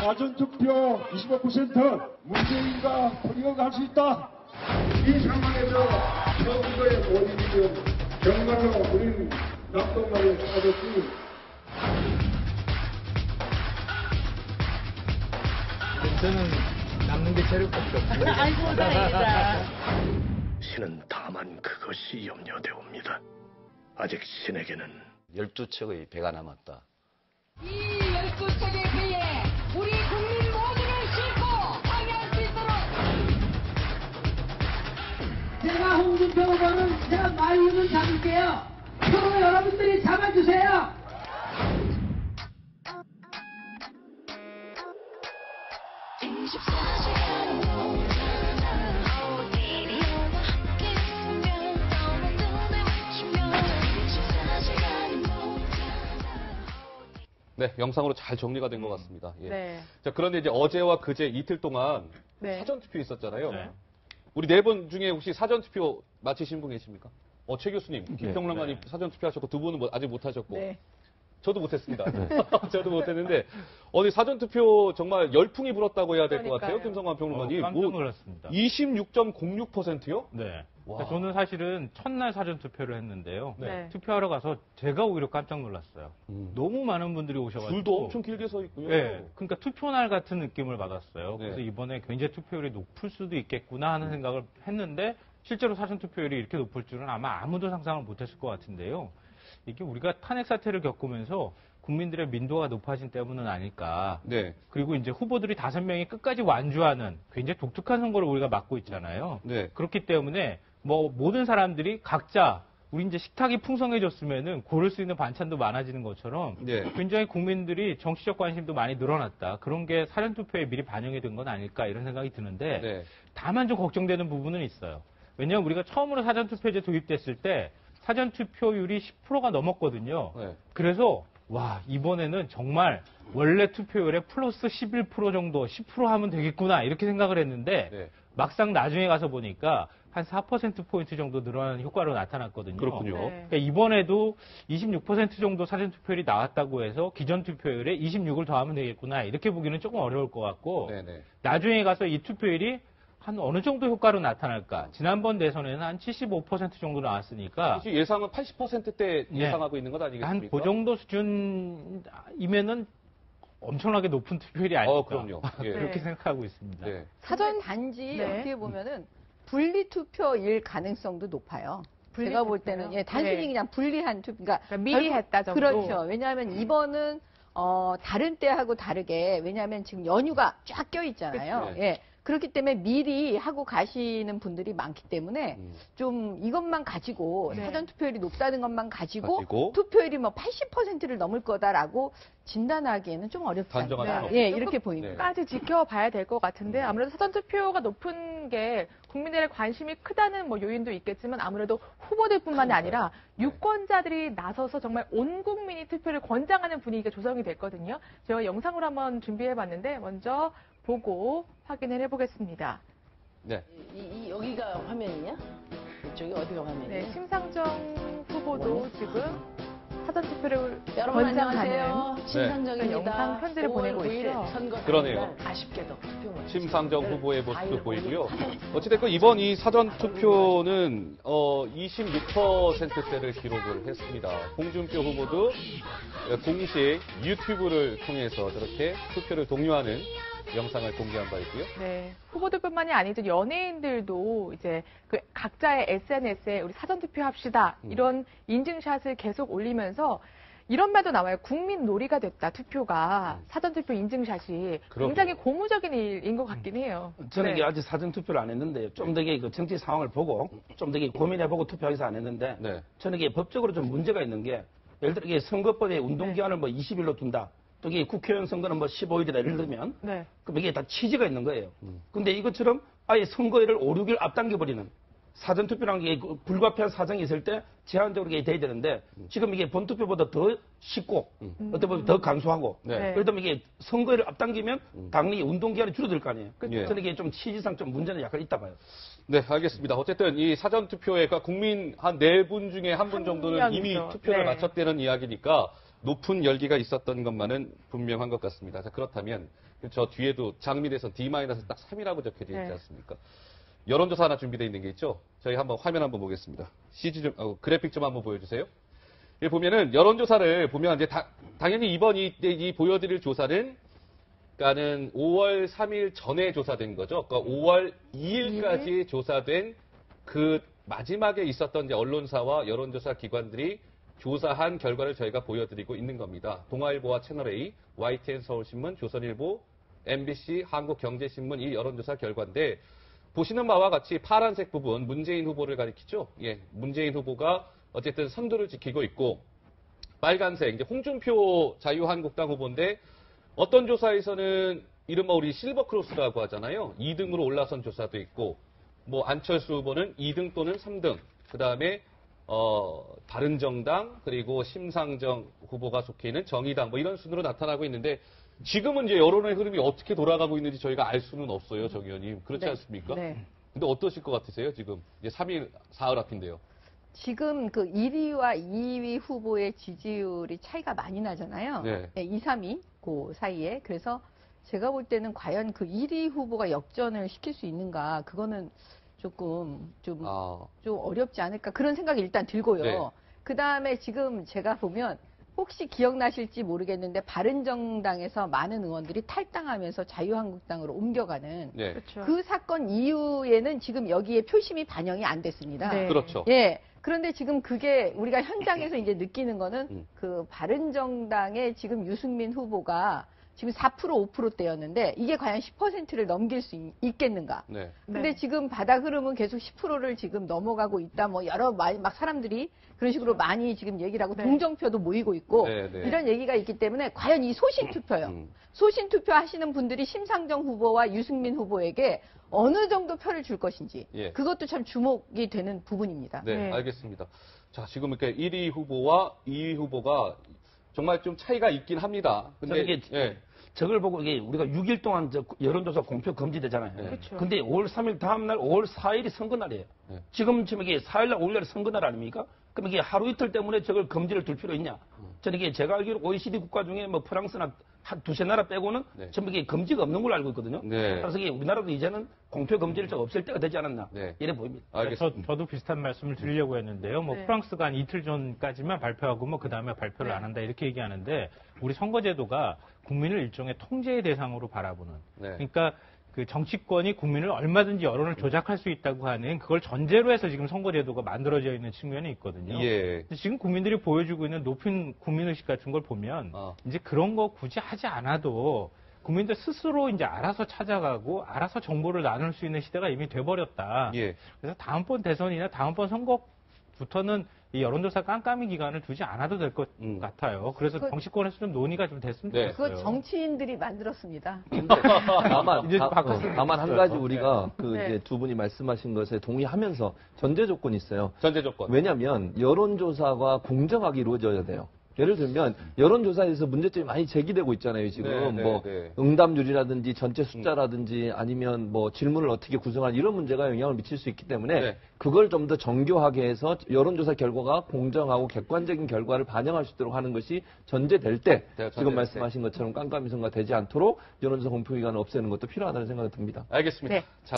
사전투표 25% 문재인과 토리어가 할 수 있다. 이 상황에서 선거에 못 이기면 정말로 우리는 낙동강에 빠졌지. 저는 남는 게 체력밖에 없어요. 아이고, 다행이다. 신은 다만 그것이 염려되옵니다. 아직 신에게는 12척의 배가 남았다. 이 12척의 배에 우리 국민 모두를 싣고 항해할 수 있도록. 제가 홍준표 후보는 제가 말리는 잡을게요. 서로 여러분들이 잡아주세요. 네, 영상으로 잘 정리가 된 것 같습니다. 예. 네. 자, 그런데 이제 어제와 그제 이틀 동안 네. 사전투표 있었잖아요. 네. 우리 네 분 중에 혹시 사전투표 마치신 분 계십니까? 최 교수님, 네. 김평란관님 사전투표 하셨고 두 분은 아직 못 하셨고. 네. 저도 못했습니다. 저도 못했는데 어디 사전투표 정말 열풍이 불었다고 해야 될 것 같아요. 그러니까요. 김성관 평론가님. 깜짝 놀랐습니다. 26.06%요? 네. 와. 저는 사실은 첫날 사전 투표를 했는데요. 네. 투표하러 가서 제가 오히려 깜짝 놀랐어요. 너무 많은 분들이 오셔가지고. 줄도 엄청 길게 서 있고요. 네. 그러니까 투표날 같은 느낌을 받았어요. 네. 그래서 이번에 굉장히 투표율이 높을 수도 있겠구나 하는 생각을 했는데 실제로 사전 투표율이 이렇게 높을 줄은 아마 아무도 상상을 못했을 것 같은데요. 이게 우리가 탄핵 사태를 겪으면서 국민들의 민도가 높아진 때문은 아닐까. 네. 그리고 이제 후보들이 5명이 끝까지 완주하는 굉장히 독특한 선거를 우리가 맡고 있잖아요. 네. 그렇기 때문에 뭐 모든 사람들이 각자 우리 이제 식탁이 풍성해졌으면은 고를 수 있는 반찬도 많아지는 것처럼 네. 굉장히 국민들이 정치적 관심도 많이 늘어났다. 그런 게 사전투표에 미리 반영이 된 건 아닐까 이런 생각이 드는데 네. 다만 좀 걱정되는 부분은 있어요. 왜냐하면 우리가 처음으로 사전투표제 도입됐을 때 사전투표율이 10%가 넘었거든요. 네. 그래서 와 이번에는 정말 원래 투표율의 플러스 11% 정도 10% 하면 되겠구나 이렇게 생각을 했는데 네. 막상 나중에 가서 보니까 한 4%포인트 정도 늘어나는 효과로 나타났거든요. 그렇군요. 네. 그러니까 이번에도 26% 정도 사전투표율이 나왔다고 해서 기존 투표율에 26을 더하면 되겠구나 이렇게 보기는 조금 어려울 것 같고 네네. 나중에 가서 이 투표율이 한 어느 정도 효과로 나타날까? 지난번 대선에는 한 75% 정도 나왔으니까 사실 예상은 80%대 네. 예상하고 있는 것 아니겠습니까? 한 그 정도 수준이면은 엄청나게 높은 투표율이 아닐까. 그럼요. 예. 그렇게 네. 생각하고 있습니다. 네. 사전 단지 네. 어떻게 보면은 분리 투표일 가능성도 높아요. 분리 제가 볼 투표요? 때는 단순히 네. 그냥 분리한 투표, 그러니까 미리 결국- 했다 정도. 그렇죠. 왜냐하면 이번은 다른 때하고 다르게 왜냐하면 지금 연휴가 쫙 껴 있잖아요. 그치. 예. 그렇기 때문에 미리 하고 가시는 분들이 많기 때문에 좀 이것만 가지고 네. 사전 투표율이 높다는 것만 가지고 가지고 투표율이 뭐 80%를 넘을 거다라고 진단하기에는 좀 어렵지 단정할 않나요? 수는 예, 없죠. 이렇게 보입니다. 끝까지 지켜봐야 될 것 같은데 아무래도 사전투표가 높은 게 국민들의 관심이 크다는 뭐 요인도 있겠지만 아무래도 후보들뿐만이 아니라 유권자들이 나서서 정말 온 국민이 투표를 권장하는 분위기가 조성이 됐거든요. 제가 영상으로 한번 준비해봤는데 먼저 보고 확인을 해보겠습니다. 네. 여기가 화면이냐? 이쪽이 어디가 화면이냐? 네, 심상정 후보도 지금 사전투표를 여러분 권장하는 안녕하세요. 심상정입니다. 영상 편지를 5월 보내고 9일에 있죠. 선거 그러네요. 날 아쉽게도 투표 못 심상정 했습니다. 후보의 모습도 아이를 보이고요. 보니 어찌됐건 이번 이 사전투표는 26%대를 기록을 했습니다. 홍준표 후보도 공식 유튜브를 통해서 저렇게 투표를 독려하는 영상을 공개한 바 있고요. 네, 후보들뿐만이 아니죠. 연예인들도 이제 그 각자의 SNS에 우리 사전투표 합시다 이런 인증샷을 계속 올리면서 이런 말도 나와요. 국민 놀이가 됐다 투표가 사전투표 인증샷이 그럼요. 굉장히 고무적인 일인 것 같긴 해요. 저는 네. 이게 아직 사전 투표를 안 했는데 좀 더 이게 그 정치 상황을 보고 좀 더 이게 고민해보고 투표하기 위해서 안 했는데 네. 저는 이게 법적으로 좀 문제가 있는 게 예를 들어 이게 선거법에 운동기한을 뭐 20일로 둔다. 또 이게 국회의원 선거는 뭐 15일이다 예를 들면 네. 그럼 이게 다 취지가 있는 거예요. 근데 이것처럼 아예 선거일을 5, 6일 앞당겨버리는 사전투표라는 게 불가피한 사정이 있을 때 제한적으로 이게 돼야 되는데 지금 이게 본투표보다 더 쉽고 어떻게 보면 더 간소하고 네. 그러다 보면 이게 선거일을 앞당기면 당연히 운동기한이 줄어들 거 아니에요. 그렇죠. 저는 이게 좀 취지상 좀 문제는 약간 있다 봐요. 네, 알겠습니다. 어쨌든 이 사전투표에 국민 한 4분 중에 한 분 정도는 이미 명이죠. 투표를 네. 마쳤다는 이야기니까 높은 열기가 있었던 것만은 분명한 것 같습니다. 자, 그렇다면 저 뒤에도 장미대선 D-딱 3이라고 적혀져 있지 않습니까? 여론조사 하나 준비되어 있는 게 있죠? 저희 한번 화면 한번 보겠습니다. 그래픽 좀 한번 보여주세요. 여기 보면은 여론조사를 보면 이제 당연히 이번 이 보여드릴 조사는 그러니까는 5월 3일 전에 조사된 거죠. 그러니까 5월 2일까지 조사된 그 마지막에 있었던 이제 언론사와 여론조사 기관들이 조사한 결과를 저희가 보여드리고 있는 겁니다. 동아일보와 채널A, YTN 서울신문, 조선일보, MBC, 한국경제신문 이 여론조사 결과인데 보시는 바와 같이 파란색 부분 문재인 후보를 가리키죠. 예, 문재인 후보가 어쨌든 선두를 지키고 있고 빨간색 이제 홍준표 자유한국당 후보인데 어떤 조사에서는 이른바 우리 실버크로스라고 하잖아요. 2등으로 올라선 조사도 있고 뭐 안철수 후보는 2등 또는 3등 그 다음에 바른정당 그리고 심상정 후보가 속해 있는 정의당 뭐 이런 순으로 나타나고 있는데 지금은 이제 여론의 흐름이 어떻게 돌아가고 있는지 저희가 알 수는 없어요, 정 의원님. 그렇지 않습니까? 네. 근데 어떠실 것 같으세요, 지금? 이제 3일, 사흘 앞인데요. 지금 그 1위와 2위 후보의 지지율이 차이가 많이 나잖아요. 네. 2, 3위 그 사이에. 그래서 제가 볼 때는 과연 그 1위 후보가 역전을 시킬 수 있는가 그거는 조금 좀 어렵지 않을까 그런 생각이 일단 들고요. 네. 그 다음에 지금 제가 보면 혹시 기억나실지 모르겠는데 바른정당에서 많은 의원들이 탈당하면서 자유한국당으로 옮겨가는 네. 그 사건 이후에는 지금 여기에 표심이 반영이 안 됐습니다. 네. 그렇죠. 예. 그런데 지금 그게 우리가 현장에서 이제 느끼는 거는 그 바른정당의 지금 유승민 후보가 지금 4% 5%대였는데 이게 과연 10%를 넘길 수 있겠는가? 네. 근데 지금 바닥 흐름은 계속 10%를 지금 넘어가고 있다. 뭐 여러 막 사람들이 그런 식으로 많이 지금 얘기를 하고 동정표도 모이고 있고 이런 얘기가 있기 때문에 과연 이 소신 투표요. 소신 투표 하시는 분들이 심상정 후보와 유승민 후보에게 어느 정도 표를 줄 것인지 그것도 참 주목이 되는 부분입니다. 네, 알겠습니다. 자, 지금 이렇게 1위 후보와 2위 후보가 정말 좀 차이가 있긴 합니다. 근데 이게 저걸 보고 이게 우리가 6일 동안 여론조사 공표 금지되잖아요. 그렇죠. 근데 5월 3일 다음 날 5월 4일이 선거날이에요. 지금 이게 4일날 5일날 선거날 아닙니까? 그럼 이게 하루 이틀 때문에 저걸 금지를 둘 필요 있냐? 저는 이게 제가 알기로 OECD 국가 중에 뭐 프랑스나 한 두세 나라 빼고는 전부 이게 금지가 없는 걸로 알고 있거든요. 그래서 이게 우리나라도 이제는 공표 금지를 좀 없앨 때가 되지 않았나 이래 보입니다. 저도 비슷한 말씀을 드리려고 했는데요. 뭐 프랑스가 한 이틀 전까지만 발표하고 뭐 그 다음에 발표를 안 한다 이렇게 얘기하는데 우리 선거제도가 국민을 일종의 통제의 대상으로 바라보는. 그러니까 그 정치권이 국민을 얼마든지 여론을 조작할 수 있다고 하는 그걸 전제로 해서 지금 선거제도가 만들어져 있는 측면이 있거든요. 근데 지금 국민들이 보여주고 있는 높은 국민의식 같은 걸 보면 이제 그런 거 굳이 하지 않아도 국민들 스스로 이제 알아서 찾아가고 알아서 정보를 나눌 수 있는 시대가 이미 돼버렸다. 그래서 다음번 대선이나 다음번 선거부터는 이 여론조사 깜깜이 기간을 두지 않아도 될 것 같아요. 그래서 정치권에서 좀 논의가 좀 됐으면 좋겠어요. 그거 정치인들이 만들었습니다. 다만 한 가지 우리가 이제 두 분이 말씀하신 것에 동의하면서 전제 조건이 있어요. 전제 조건. 왜냐하면 여론조사가 공정하게 이루어져야 돼요. 예를 들면 여론조사에서 문제점이 많이 제기되고 있잖아요. 지금 응답률이라든지 전체 숫자라든지 아니면 뭐 질문을 어떻게 구성할 이런 문제가 영향을 미칠 수 있기 때문에 그걸 좀 더 정교하게 해서 여론조사 결과가 공정하고 객관적인 결과를 반영할 수 있도록 하는 것이 전제될 때 지금 말씀하신 것처럼 깜깜이 선거가 되지 않도록 여론조사 공표 기간을 없애는 것도 필요하다는 생각이 듭니다. 알겠습니다. 자.